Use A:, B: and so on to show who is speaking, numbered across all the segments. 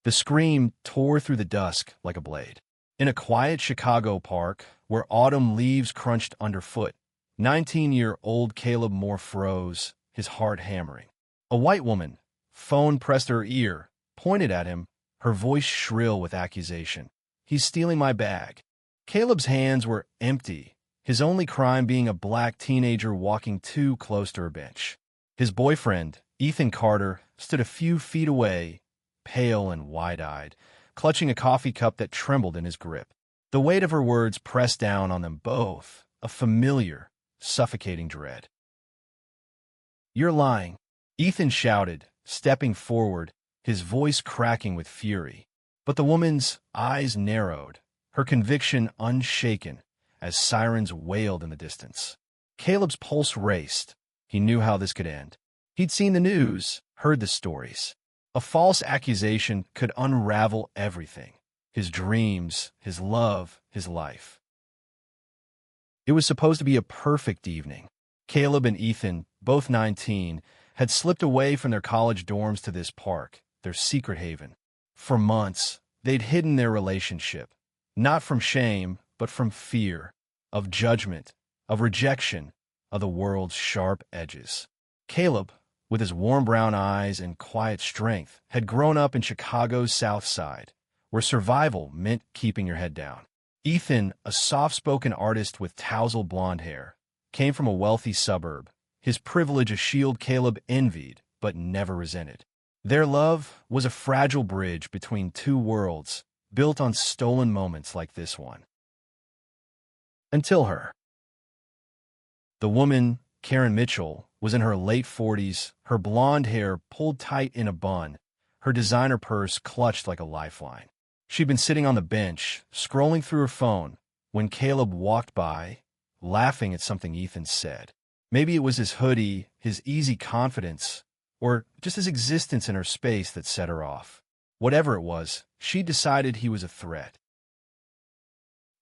A: The scream tore through the dusk like a blade. In a quiet Chicago park, where autumn leaves crunched underfoot, 19-year-old Caleb Moore froze, his heart hammering. A white woman, phone pressed to her ear, pointed at him, her voice shrill with accusation. "He's stealing my bag." Caleb's hands were empty, his only crime being a black teenager walking too close to her bench. His boyfriend, Ethan Carter, stood a few feet away, pale and wide-eyed, clutching a coffee cup that trembled in his grip. The weight of her words pressed down on them both, a familiar, suffocating dread. "You're lying," Ethan shouted, stepping forward, his voice cracking with fury. But the woman's eyes narrowed, her conviction unshaken, as sirens wailed in the distance. Caleb's pulse raced. He knew how this could end. He'd seen the news, heard the stories. A false accusation could unravel everything. His dreams, his love, his life. It was supposed to be a perfect evening. Caleb and Ethan, both 19, had slipped away from their college dorms to this park, their secret haven. For months, they'd hidden their relationship, not from shame, but from fear, of judgment, of rejection, of the world's sharp edges. Caleb, with his warm brown eyes and quiet strength, had grown up in Chicago's South Side, where survival meant keeping your head down. Ethan, a soft-spoken artist with tousled blonde hair, came from a wealthy suburb, his privilege a shield Caleb envied but never resented. Their love was a fragile bridge between two worlds, built on stolen moments like this one. Until her. The woman, Karen Mitchell, was in her late 40s, her blonde hair pulled tight in a bun, her designer purse clutched like a lifeline. She'd been sitting on the bench, scrolling through her phone, when Caleb walked by, laughing at something Ethan said. Maybe it was his hoodie, his easy confidence, or just his existence in her space that set her off. Whatever it was, she decided he was a threat.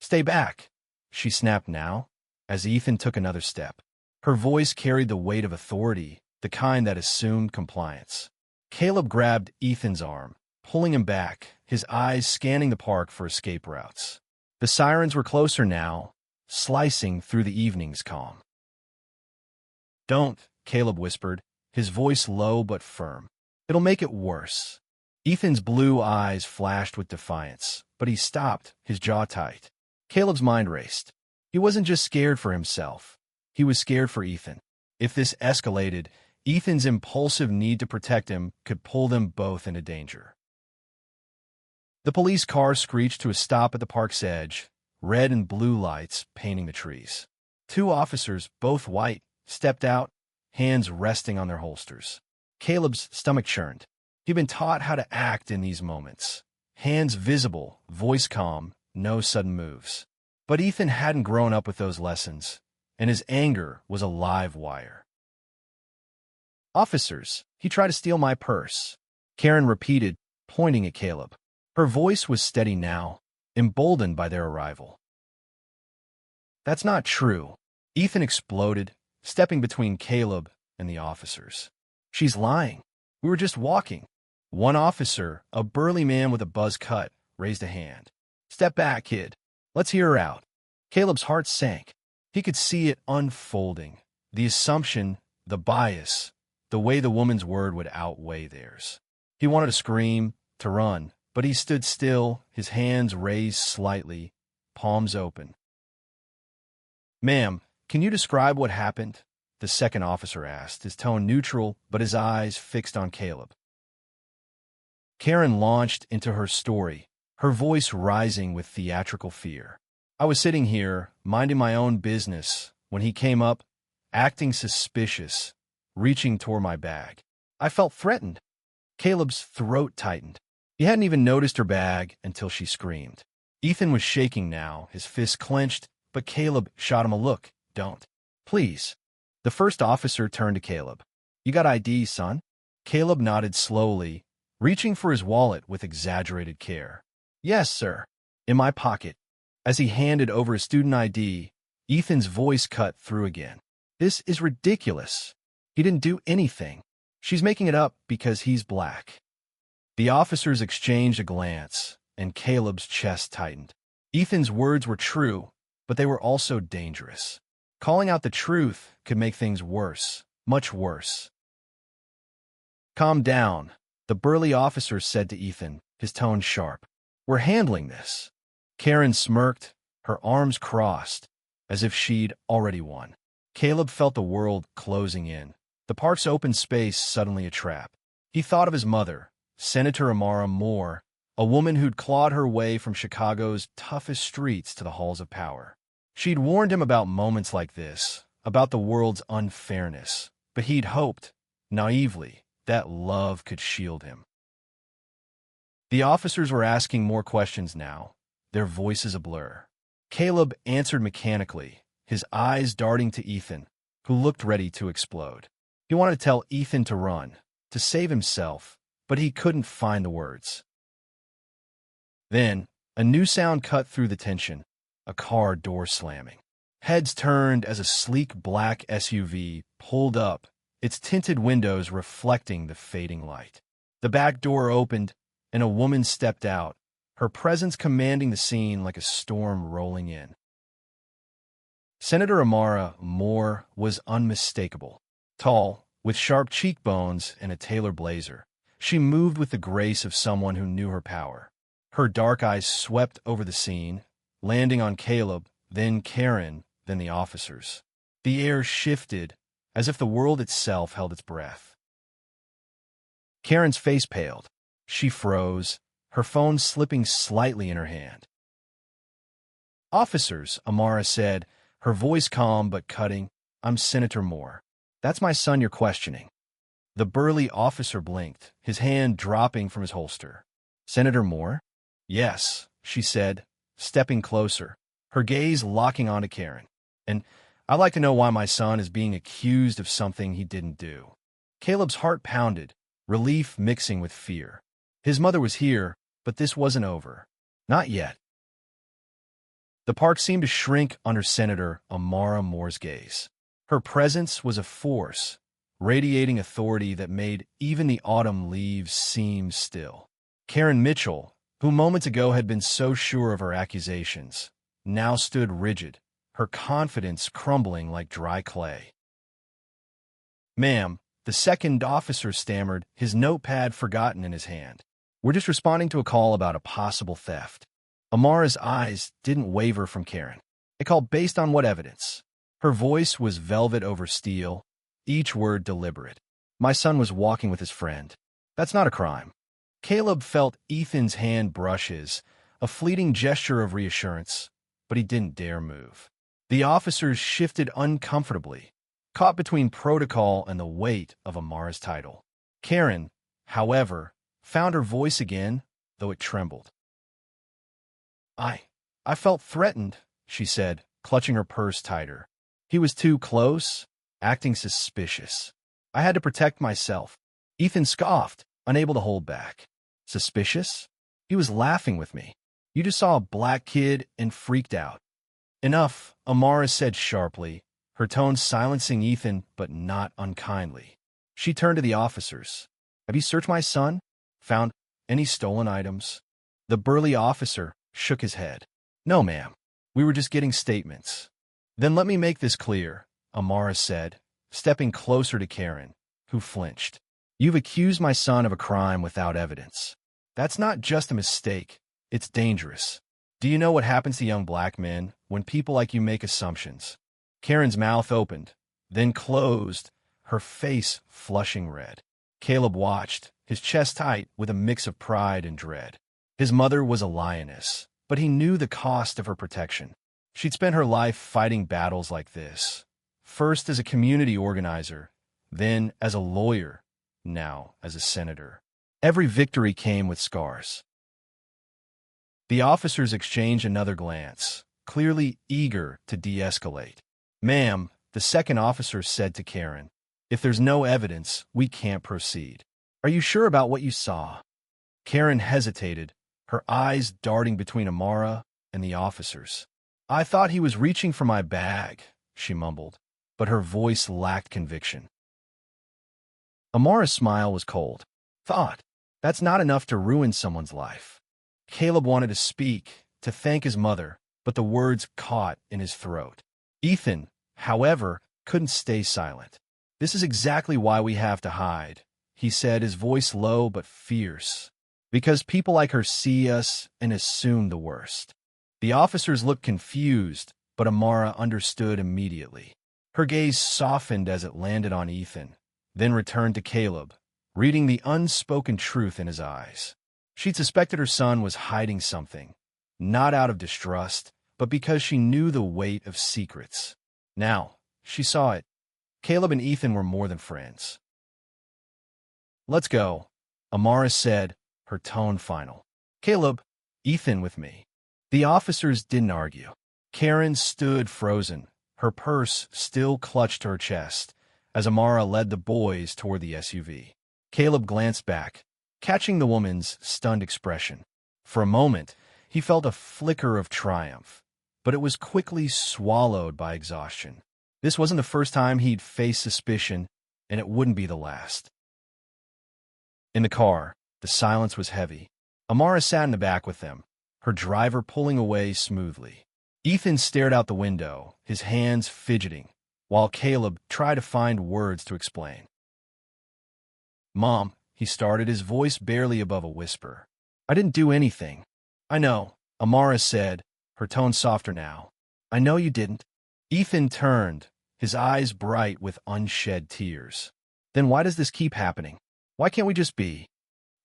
A: "Stay back," she snapped now, as Ethan took another step. Her voice carried the weight of authority, the kind that assumed compliance. Caleb grabbed Ethan's arm, pulling him back, his eyes scanning the park for escape routes. The sirens were closer now, slicing through the evening's calm. "Don't," Caleb whispered, his voice low but firm. "It'll make it worse." Ethan's blue eyes flashed with defiance, but he stopped, his jaw tight. Caleb's mind raced. He wasn't just scared for himself. He was scared for Ethan. If this escalated, Ethan's impulsive need to protect him could pull them both into danger. The police car screeched to a stop at the park's edge, red and blue lights painting the trees. Two officers, both white, stepped out, hands resting on their holsters. Caleb's stomach churned. He'd been taught how to act in these moments. Hands visible, voice calm, no sudden moves. But Ethan hadn't grown up with those lessons, and his anger was a live wire. "Officers, he tried to steal my purse," Karen repeated, pointing at Caleb. Her voice was steady now, emboldened by their arrival. "That's not true," Ethan exploded, stepping between Caleb and the officers. "She's lying. We were just walking." One officer, a burly man with a buzz cut, raised a hand. "Step back, kid. Let's hear her out." Caleb's heart sank. He could see it unfolding. The assumption, the bias, the way the woman's word would outweigh theirs. He wanted to scream, to run, but he stood still, his hands raised slightly, palms open. "Ma'am, can you describe what happened?" the second officer asked, his tone neutral, but his eyes fixed on Caleb. Karen launched into her story, her voice rising with theatrical fear. "I was sitting here, minding my own business, when he came up, acting suspicious, reaching toward my bag. I felt threatened." Caleb's throat tightened. He hadn't even noticed her bag until she screamed. Ethan was shaking now, his fists clenched, but Caleb shot him a look. "Don't. Please." The first officer turned to Caleb. "You got ID, son?" Caleb nodded slowly, reaching for his wallet with exaggerated care. "Yes, sir. In my pocket." As he handed over his student ID, Ethan's voice cut through again. "This is ridiculous. He didn't do anything. She's making it up because he's black." The officers exchanged a glance, and Caleb's chest tightened. Ethan's words were true, but they were also dangerous. Calling out the truth could make things worse, much worse. "Calm down," the burly officer said to Ethan, his tone sharp. "We're handling this." Karen smirked, her arms crossed, as if she'd already won. Caleb felt the world closing in. The park's open space suddenly a trap. He thought of his mother, Senator Amara Moore, a woman who'd clawed her way from Chicago's toughest streets to the halls of power. She'd warned him about moments like this, about the world's unfairness, but he'd hoped, naively, that love could shield him. The officers were asking more questions now, their voices a blur. Caleb answered mechanically, his eyes darting to Ethan, who looked ready to explode. He wanted to tell Ethan to run, to save himself, but he couldn't find the words. Then, a new sound cut through the tension, a car door slamming. Heads turned as a sleek black SUV pulled up, its tinted windows reflecting the fading light. The back door opened, and a woman stepped out, her presence commanding the scene like a storm rolling in. Senator Amara Moore was unmistakable. Tall, with sharp cheekbones and a tailor blazer, she moved with the grace of someone who knew her power. Her dark eyes swept over the scene, landing on Caleb, then Karen, then the officers. The air shifted, as if the world itself held its breath. Karen's face paled. She froze, her phone slipping slightly in her hand. "Officers," Amara said, her voice calm but cutting, "I'm Senator Moore. That's my son you're questioning." The burly officer blinked, his hand dropping from his holster. "Senator Moore?" "Yes," she said, stepping closer, her gaze locking onto Karen. "And I'd like to know why my son is being accused of something he didn't do." Caleb's heart pounded, relief mixing with fear. His mother was here, but this wasn't over. Not yet. The park seemed to shrink under Senator Amara Moore's gaze. Her presence was a force, radiating authority that made even the autumn leaves seem still. Karen Mitchell, who moments ago had been so sure of her accusations, now stood rigid, her confidence crumbling like dry clay. "Ma'am," the second officer stammered, his notepad forgotten in his hand. "We're just responding to a call about a possible theft." Amara's eyes didn't waver from Karen. "A call based on what evidence?" Her voice was velvet over steel, each word deliberate. "My son was walking with his friend. That's not a crime." Caleb felt Ethan's hand brush his, a fleeting gesture of reassurance, but he didn't dare move. The officers shifted uncomfortably, caught between protocol and the weight of Amara's title. Karen, however, found her voice again, though it trembled. I felt threatened," she said, clutching her purse tighter. "He was too close, acting suspicious. I had to protect myself." Ethan scoffed, unable to hold back. "Suspicious? He was laughing with me. You just saw a black kid and freaked out." "Enough," Amara said sharply, her tone silencing Ethan but not unkindly. She turned to the officers. "Have you searched my son? Found any stolen items?" The burly officer shook his head. "No, ma'am. We were just getting statements." "Then let me make this clear," Amara said, stepping closer to Karen, who flinched. "You've accused my son of a crime without evidence. That's not just a mistake. It's dangerous. Do you know what happens to young black men when people like you make assumptions?" Karen's mouth opened, then closed, her face flushing red. Caleb watched, his chest tight with a mix of pride and dread. His mother was a lioness, but he knew the cost of her protection. She'd spent her life fighting battles like this, first as a community organizer, then as a lawyer, now as a senator. Every victory came with scars. The officers exchanged another glance, clearly eager to de-escalate. "Ma'am," the second officer said to Karen, "if there's no evidence, we can't proceed. Are you sure about what you saw?" Karen hesitated, her eyes darting between Amara and the officers. "I thought he was reaching for my bag," she mumbled, but her voice lacked conviction. Amara's smile was cold. "Thought? That's not enough to ruin someone's life. Caleb wanted to speak, to thank his mother, but the words caught in his throat. Ethan, however, couldn't stay silent. "This is exactly why we have to hide," he said, his voice low but fierce. "Because people like her see us and assume the worst." The officers looked confused, but Amara understood immediately. Her gaze softened as it landed on Ethan, then returned to Caleb, reading the unspoken truth in his eyes. She'd suspected her son was hiding something, not out of distrust, but because she knew the weight of secrets. Now, she saw it. Caleb and Ethan were more than friends. "Let's go," Amara said, her tone final. "Caleb, Ethan with me." The officers didn't argue. Karen stood frozen, her purse still clutched to her chest, as Amara led the boys toward the SUV. Caleb glanced back, catching the woman's stunned expression. For a moment, he felt a flicker of triumph, but it was quickly swallowed by exhaustion. This wasn't the first time he'd faced suspicion, and it wouldn't be the last. In the car, the silence was heavy. Amara sat in the back with them, her driver pulling away smoothly. Ethan stared out the window, his hands fidgeting, while Caleb tried to find words to explain. "Mom," he started, his voice barely above a whisper. "I didn't do anything." "I know," Amara said, her tone softer now. "I know you didn't." Ethan turned, his eyes bright with unshed tears. "Then why does this keep happening? Why can't we just be?"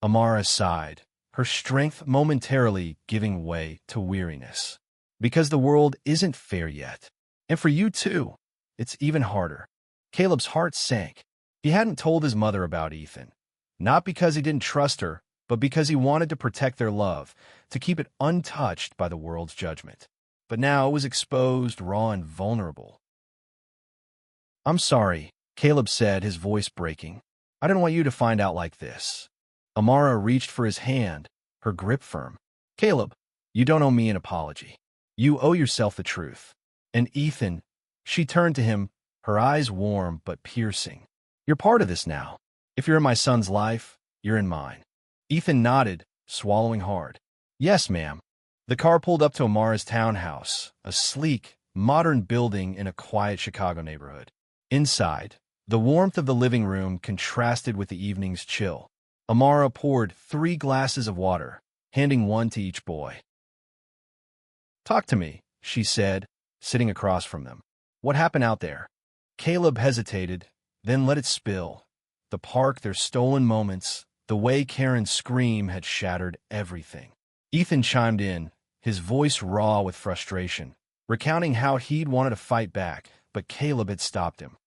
A: Amara sighed, her strength momentarily giving way to weariness. "Because the world isn't fair yet. And for you too, it's even harder." Caleb's heart sank. He hadn't told his mother about Ethan, not because he didn't trust her, but because he wanted to protect their love, to keep it untouched by the world's judgment. But now it was exposed, raw and vulnerable. "I'm sorry," Caleb said, his voice breaking. "I didn't want you to find out like this." Amara reached for his hand, her grip firm. "Caleb, you don't owe me an apology. You owe yourself the truth." And Ethan, she turned to him, her eyes warm but piercing. "You're part of this now. If you're in my son's life, you're in mine." Ethan nodded, swallowing hard. "Yes, ma'am." The car pulled up to Amara's townhouse, a sleek, modern building in a quiet Chicago neighborhood. Inside, the warmth of the living room contrasted with the evening's chill. Amara poured 3 glasses of water, handing one to each boy. "Talk to me," she said, sitting across from them. "What happened out there?" Caleb hesitated, then let it spill. The park, their stolen moments, the way Karen's scream had shattered everything. Ethan chimed in, his voice raw with frustration, recounting how he'd wanted to fight back, but Caleb had stopped him.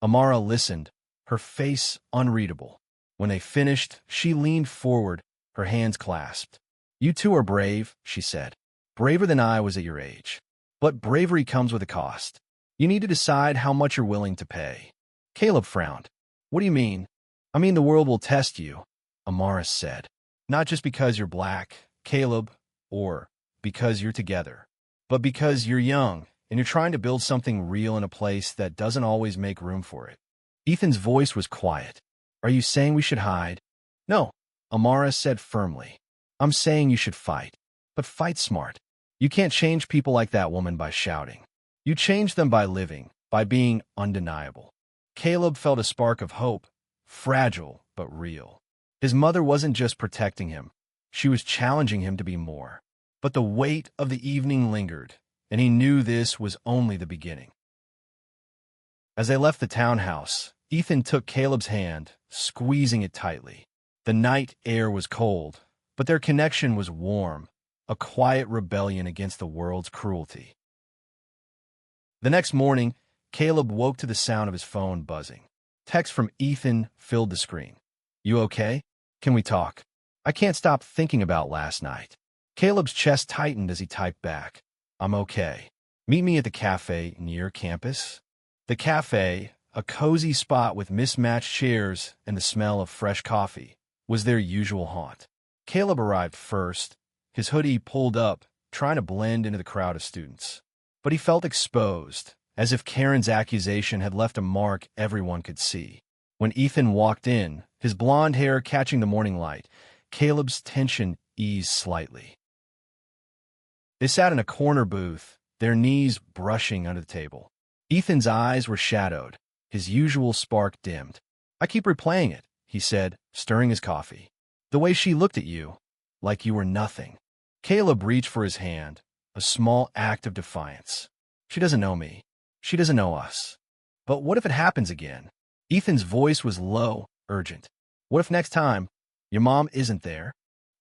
A: Amara listened, her face unreadable. When they finished, she leaned forward, her hands clasped. "You two are brave," she said. "Braver than I was at your age. But bravery comes with a cost. You need to decide how much you're willing to pay." Caleb frowned. "What do you mean?" "I mean the world will test you," Amara said. "Not just because you're black, Caleb, or because you're together, but because you're young and you're trying to build something real in a place that doesn't always make room for it." Ethan's voice was quiet. "Are you saying we should hide?" "No," Amara said firmly. "I'm saying you should fight. But fight smart. You can't change people like that woman by shouting. You change them by living, by being undeniable." Caleb felt a spark of hope, fragile but real. His mother wasn't just protecting him. She was challenging him to be more. But the weight of the evening lingered, and he knew this was only the beginning. As they left the townhouse, Ethan took Caleb's hand, squeezing it tightly. The night air was cold, but their connection was warm, a quiet rebellion against the world's cruelty. The next morning, Caleb woke to the sound of his phone buzzing. Text from Ethan filled the screen. "You okay? Can we talk? I can't stop thinking about last night." Caleb's chest tightened as he typed back. "I'm okay. Meet me at the cafe near campus." The cafe, a cozy spot with mismatched chairs and the smell of fresh coffee, was their usual haunt. Caleb arrived first, his hoodie pulled up, trying to blend into the crowd of students. But he felt exposed, as if Karen's accusation had left a mark everyone could see. When Ethan walked in, his blonde hair catching the morning light, Caleb's tension eased slightly. They sat in a corner booth, their knees brushing under the table. Ethan's eyes were shadowed, his usual spark dimmed. "I keep replaying it," he said, stirring his coffee. "The way she looked at you, like you were nothing." Caleb reached for his hand, a small act of defiance. "She doesn't know me. She doesn't know us. But what if it happens again?" Ethan's voice was low, urgent. "What if next time your mom isn't there?"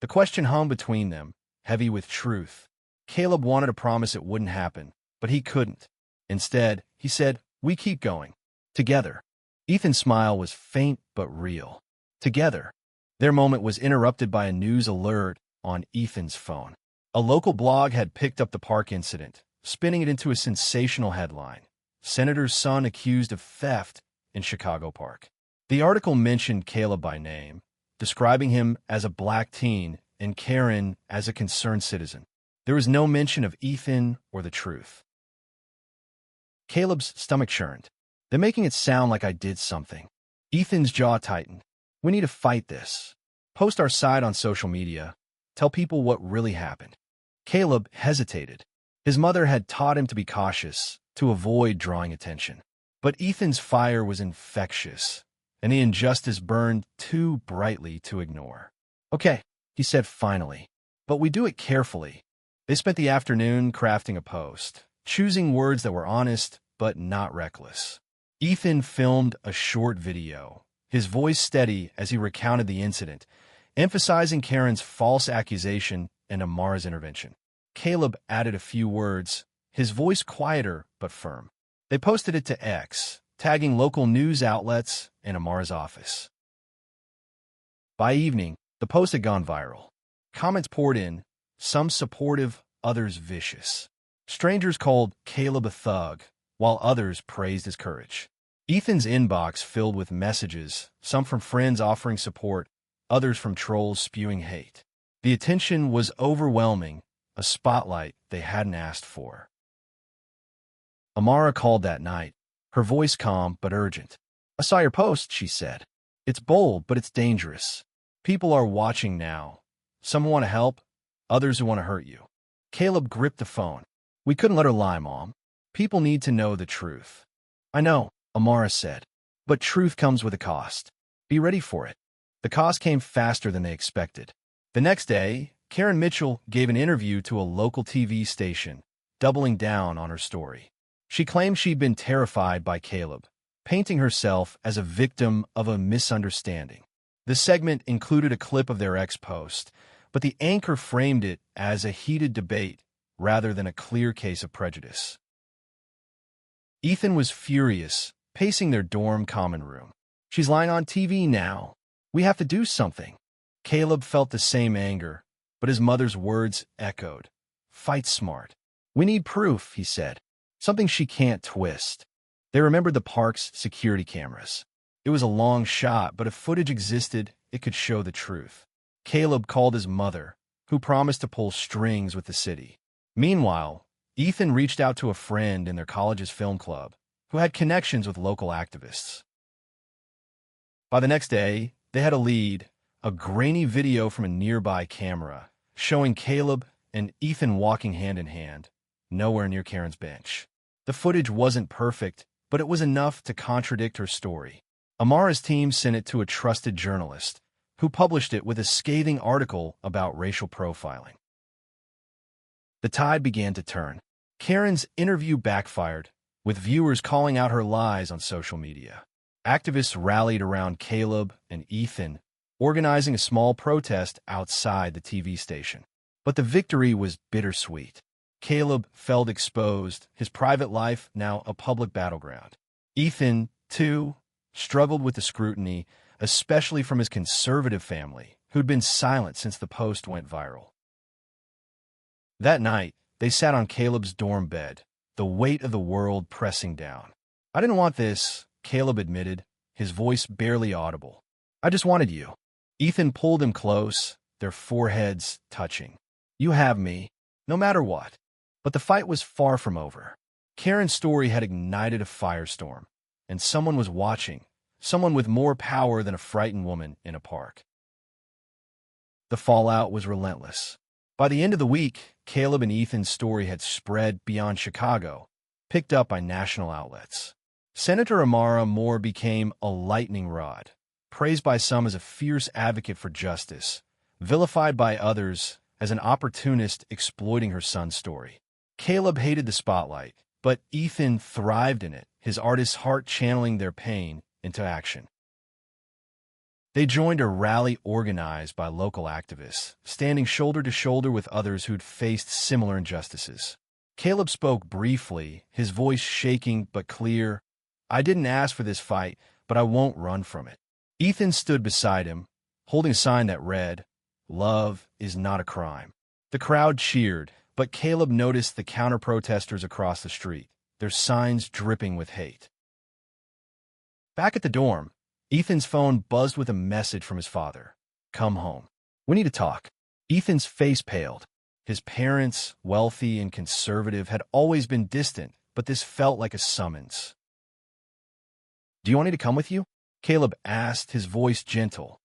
A: The question hung between them, heavy with truth. Caleb wanted to promise it wouldn't happen, but he couldn't. Instead, he said, "We keep going. Together." Ethan's smile was faint but real. Together. Their moment was interrupted by a news alert on Ethan's phone. A local blog had picked up the park incident, spinning it into a sensational headline: "Senator's son accused of theft in Chicago Park." The article mentioned Caleb by name, describing him as a black teen and Karen as a concerned citizen. There was no mention of Ethan or the truth. Caleb's stomach churned. "They're making it sound like I did something." Ethan's jaw tightened. "We need to fight this. Post our side on social media. Tell people what really happened." Caleb hesitated. His mother had taught him to be cautious, to avoid drawing attention. But Ethan's fire was infectious, and the injustice burned too brightly to ignore. "Okay," he said finally, "but we do it carefully." They spent the afternoon crafting a post, choosing words that were honest but not reckless. Ethan filmed a short video, his voice steady as he recounted the incident, emphasizing Karen's false accusation and Amara's intervention. Caleb added a few words, his voice quieter but firm. They posted it to X, tagging local news outlets and Amara's office. By evening, the post had gone viral. Comments poured in, some supportive, others vicious. Strangers called Caleb a thug, while others praised his courage. Ethan's inbox filled with messages, some from friends offering support, others from trolls spewing hate. The attention was overwhelming, a spotlight they hadn't asked for. Amara called that night, her voice calm but urgent. "I saw your post," she said. "It's bold, but it's dangerous. People are watching now. Some want to help, others who want to hurt you." Caleb gripped the phone. "We couldn't let her lie, Mom. People need to know the truth." "I know," Amara said, "but truth comes with a cost. Be ready for it." The cost came faster than they expected. The next day, Karen Mitchell gave an interview to a local TV station, doubling down on her story. She claimed she'd been terrified by Caleb, painting herself as a victim of a misunderstanding. The segment included a clip of their ex-post, but the anchor framed it as a heated debate rather than a clear case of prejudice. Ethan was furious, pacing their dorm common room. "She's lying on TV now. We have to do something." Caleb felt the same anger, but his mother's words echoed. "Fight smart. We need proof," he said. "Something she can't twist." They remembered the park's security cameras. It was a long shot, but if footage existed, it could show the truth. Caleb called his mother, who promised to pull strings with the city. Meanwhile, Ethan reached out to a friend in their college's film club, who had connections with local activists. By the next day, they had a lead, a grainy video from a nearby camera, showing Caleb and Ethan walking hand in hand, nowhere near Karen's bench. The footage wasn't perfect, but it was enough to contradict her story. Amara's team sent it to a trusted journalist, who published it with a scathing article about racial profiling. The tide began to turn. Karen's interview backfired, with viewers calling out her lies on social media. Activists rallied around Caleb and Ethan, organizing a small protest outside the TV station. But the victory was bittersweet. Caleb felt exposed, his private life now a public battleground. Ethan, too, struggled with the scrutiny, especially from his conservative family, who'd been silent since the post went viral. That night, they sat on Caleb's dorm bed, the weight of the world pressing down. "I didn't want this," Caleb admitted, his voice barely audible. "I just wanted you." Ethan pulled him close, their foreheads touching. "You have me, no matter what." But the fight was far from over. Karen's story had ignited a firestorm, and someone was watching, someone with more power than a frightened woman in a park. The fallout was relentless. By the end of the week, Caleb and Ethan's story had spread beyond Chicago, picked up by national outlets. Senator Amara Moore became a lightning rod, praised by some as a fierce advocate for justice, vilified by others as an opportunist exploiting her son's story. Caleb hated the spotlight, but Ethan thrived in it, his artist's heart channeling their pain into action. They joined a rally organized by local activists, standing shoulder to shoulder with others who'd faced similar injustices. Caleb spoke briefly, his voice shaking but clear. "I didn't ask for this fight, but I won't run from it." Ethan stood beside him, holding a sign that read, "Love is not a crime." The crowd cheered, but Caleb noticed the counter-protesters across the street, their signs dripping with hate. Back at the dorm, Ethan's phone buzzed with a message from his father. "Come home. We need to talk." Ethan's face paled. His parents, wealthy and conservative, had always been distant, but this felt like a summons. "Do you want me to come with you?" Caleb asked, his voice gentle.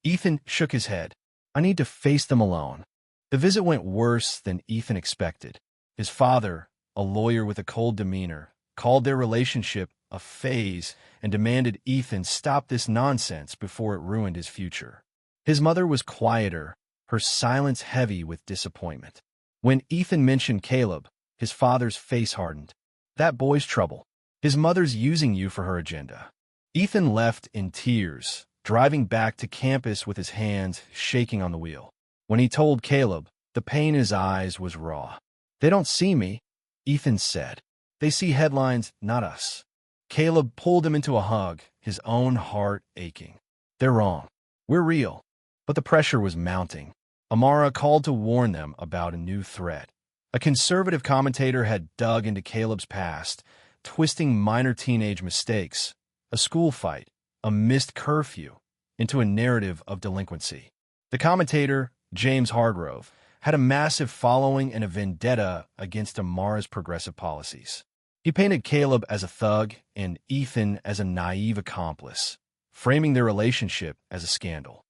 A: Ethan shook his head. "I need to face them alone." The visit went worse than Ethan expected. His father, a lawyer with a cold demeanor, called their relationship a phase and demanded Ethan stop this nonsense before it ruined his future. His mother was quieter, her silence heavy with disappointment. When Ethan mentioned Caleb, his father's face hardened. "That boy's trouble. His mother's using you for her agenda." Ethan left in tears, driving back to campus with his hands shaking on the wheel. When he told Caleb, the pain in his eyes was raw. "They don't see me," Ethan said. "They see headlines, not us." Caleb pulled him into a hug, his own heart aching. "They're wrong. We're real." But the pressure was mounting. Amara called to warn them about a new threat. A conservative commentator had dug into Caleb's past, twisting minor teenage mistakes, a school fight, a missed curfew, into a narrative of delinquency. The commentator, James Hargrove, had a massive following and a vendetta against Amara's progressive policies. He painted Caleb as a thug and Ethan as a naive accomplice, framing their relationship as a scandal.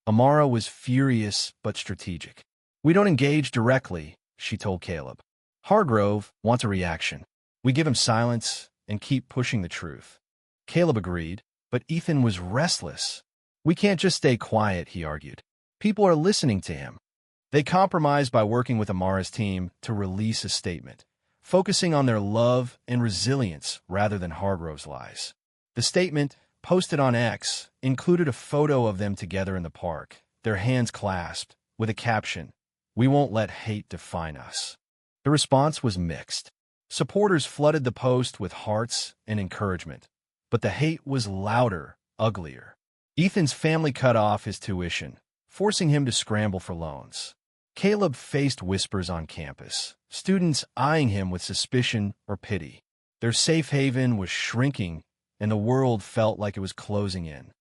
A: Amara was furious but strategic. "We don't engage directly," she told Caleb. "Hargrove wants a reaction. We give him silence and keep pushing the truth." Caleb agreed, but Ethan was restless. "We can't just stay quiet," he argued. "People are listening to him." They compromised by working with Amara's team to release a statement, focusing on their love and resilience rather than Hargrove's lies. The statement, posted on X, included a photo of them together in the park, their hands clasped, with a caption, "We won't let hate define us." The response was mixed. Supporters flooded the post with hearts and encouragement, but the hate was louder, uglier. Ethan's family cut off his tuition, forcing him to scramble for loans. Caleb faced whispers on campus, students eyeing him with suspicion or pity. Their safe haven was shrinking, and the world felt like it was closing in.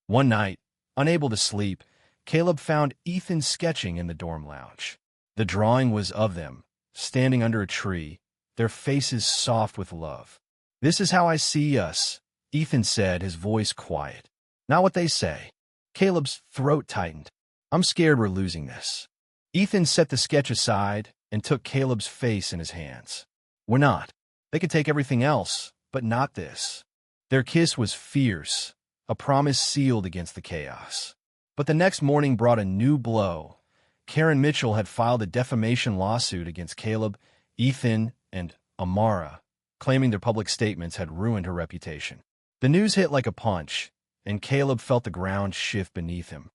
A: One night, unable to sleep, Caleb found Ethan sketching in the dorm lounge. The drawing was of them, standing under a tree, their faces soft with love. "This is how I see us," Ethan said, his voice quiet. "Not what they say." Caleb's throat tightened. "I'm scared we're losing this." Ethan set the sketch aside and took Caleb's face in his hands. "We're not. They could take everything else, but not this." Their kiss was fierce, a promise sealed against the chaos. But the next morning brought a new blow. Karen Mitchell had filed a defamation lawsuit against Caleb, Ethan, and Amara, claiming their public statements had ruined her reputation. The news hit like a punch, and Caleb felt the ground shift beneath him.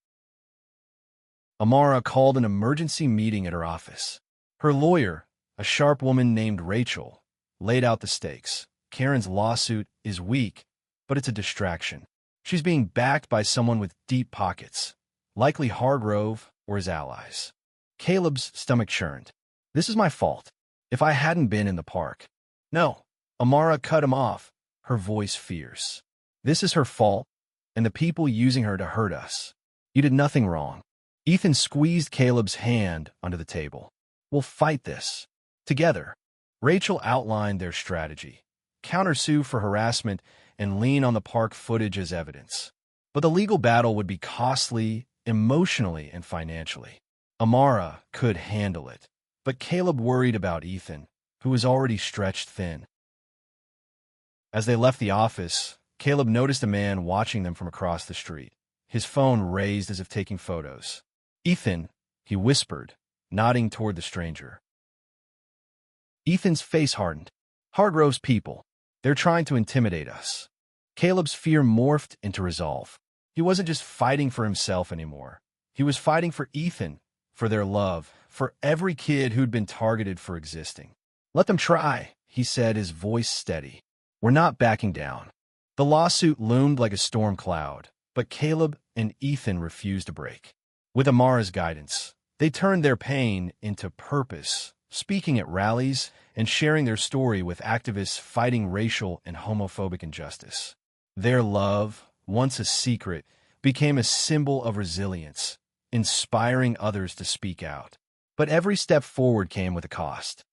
A: Amara called an emergency meeting at her office. Her lawyer, a sharp woman named Rachel, laid out the stakes. Karen's lawsuit is weak, but it's a distraction. She's being backed by someone with deep pockets, likely Hargrove or his allies. Caleb's stomach churned. "This is my fault. If I hadn't been in the park." "No." Amara cut him off, her voice fierce. "This is her fault, and the people using her to hurt us. You did nothing wrong." Ethan squeezed Caleb's hand under the table. "We'll fight this. Together." Rachel outlined their strategy. countersue for harassment, and lean on the park footage as evidence. But the legal battle would be costly emotionally and financially. Amara could handle it, but Caleb worried about Ethan, who was already stretched thin. As they left the office, Caleb noticed a man watching them from across the street, his phone raised as if taking photos. "Ethan," he whispered, nodding toward the stranger. Ethan's face hardened. "Hargrove's people. They're trying to intimidate us." Caleb's fear morphed into resolve. He wasn't just fighting for himself anymore. He was fighting for Ethan, for their love, for every kid who'd been targeted for existing. "Let them try," he said, his voice steady. "We're not backing down." The lawsuit loomed like a storm cloud, but Caleb and Ethan refused to break. With Amara's guidance, they turned their pain into purpose, speaking at rallies and sharing their story with activists fighting racial and homophobic injustice. Their love, once a secret, became a symbol of resilience, inspiring others to speak out. But every step forward came with a cost.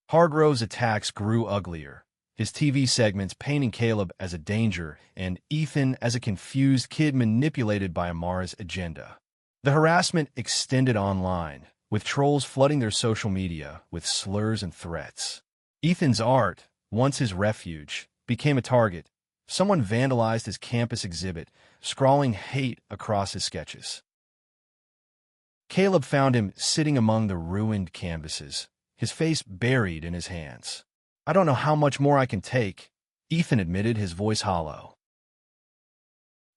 A: Hargrove's attacks grew uglier, his TV segments painting Caleb as a danger and Ethan as a confused kid manipulated by Amara's agenda. The harassment extended online, with trolls flooding their social media with slurs and threats. Ethan's art, once his refuge, became a target. Someone vandalized his campus exhibit, scrawling hate across his sketches. Caleb found him sitting among the ruined canvases, his face buried in his hands. "I don't know how much more I can take," Ethan admitted, his voice hollow.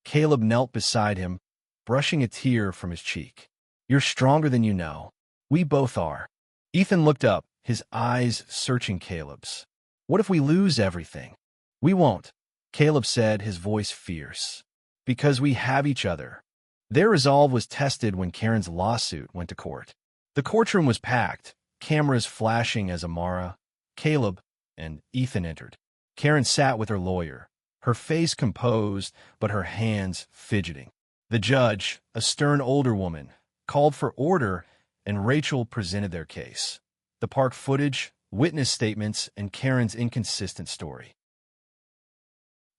A: Caleb knelt beside him, brushing a tear from his cheek. "You're stronger than you know. We both are." Ethan looked up, his eyes searching Caleb's. "What if we lose everything?" "We won't," Caleb said, his voice fierce. "Because we have each other." Their resolve was tested when Karen's lawsuit went to court. The courtroom was packed, cameras flashing as Amara, Caleb, and Ethan entered. Karen sat with her lawyer, her face composed but her hands fidgeting. The judge, a stern older woman, called for order, and Rachel presented their case. The park footage, witness statements, and Karen's inconsistent story.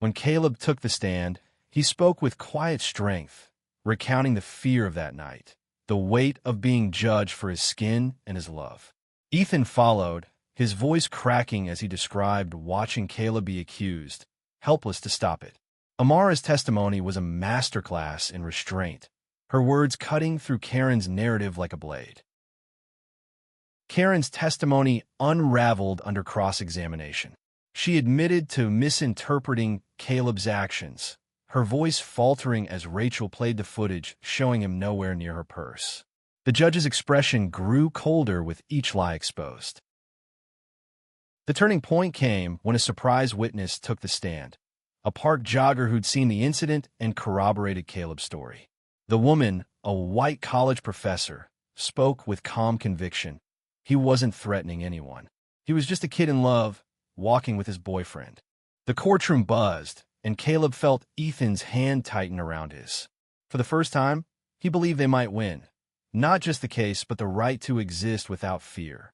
A: When Caleb took the stand, he spoke with quiet strength, recounting the fear of that night, the weight of being judged for his skin and his love. Ethan followed, his voice cracking as he described watching Caleb be accused, helpless to stop it. Amara's testimony was a masterclass in restraint, her words cutting through Karen's narrative like a blade. Karen's testimony unraveled under cross-examination. She admitted to misinterpreting Caleb's actions, her voice faltering as Rachel played the footage, showing him nowhere near her purse. The judge's expression grew colder with each lie exposed. The turning point came when a surprise witness took the stand, a park jogger who'd seen the incident and corroborated Caleb's story. The woman, a white college professor, spoke with calm conviction. He wasn't threatening anyone. He was just a kid in love, walking with his boyfriend. The courtroom buzzed, and Caleb felt Ethan's hand tighten around his. For the first time, he believed they might win. Not just the case, but the right to exist without fear.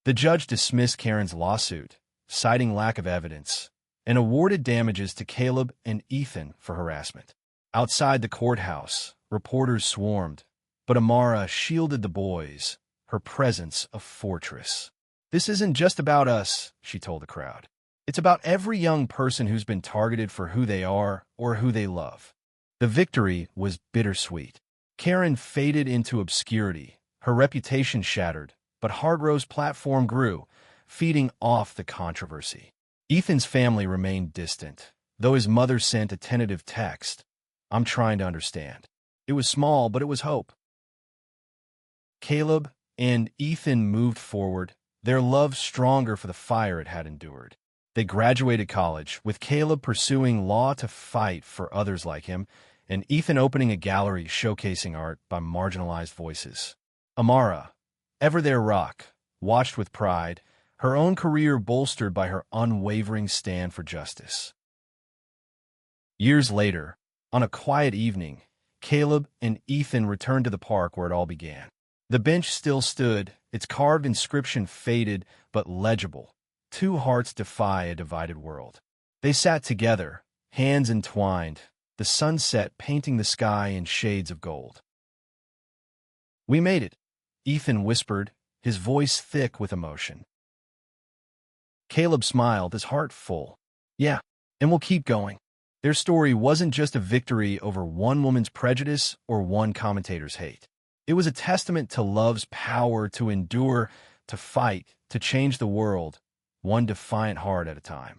A: The judge dismissed Karen's lawsuit, citing lack of evidence, and awarded damages to Caleb and Ethan for harassment. Outside the courthouse, reporters swarmed, but Amara shielded the boys, her presence a fortress. "This isn't just about us," she told the crowd. "It's about every young person who's been targeted for who they are or who they love." The victory was bittersweet. Karen faded into obscurity, her reputation shattered, but Hargrove's platform grew, feeding off the controversy. Ethan's family remained distant, though his mother sent a tentative text. "I'm trying to understand." It was small, but it was hope. Caleb and Ethan moved forward, their love stronger for the fire it had endured. They graduated college, with Caleb pursuing law to fight for others like him, and Ethan opening a gallery showcasing art by marginalized voices. Amara, ever their rock, watched with pride, her own career bolstered by her unwavering stand for justice. Years later, on a quiet evening, Caleb and Ethan returned to the park where it all began. The bench still stood, its carved inscription faded but legible. two hearts defy a divided world. They sat together, hands entwined, the sunset painting the sky in shades of gold. "We made it," Ethan whispered, his voice thick with emotion. Caleb smiled, his heart full. "Yeah, and we'll keep going." Their story wasn't just a victory over one woman's prejudice or one commentator's hate. It was a testament to love's power to endure, to fight, to change the world, one defiant heart at a time.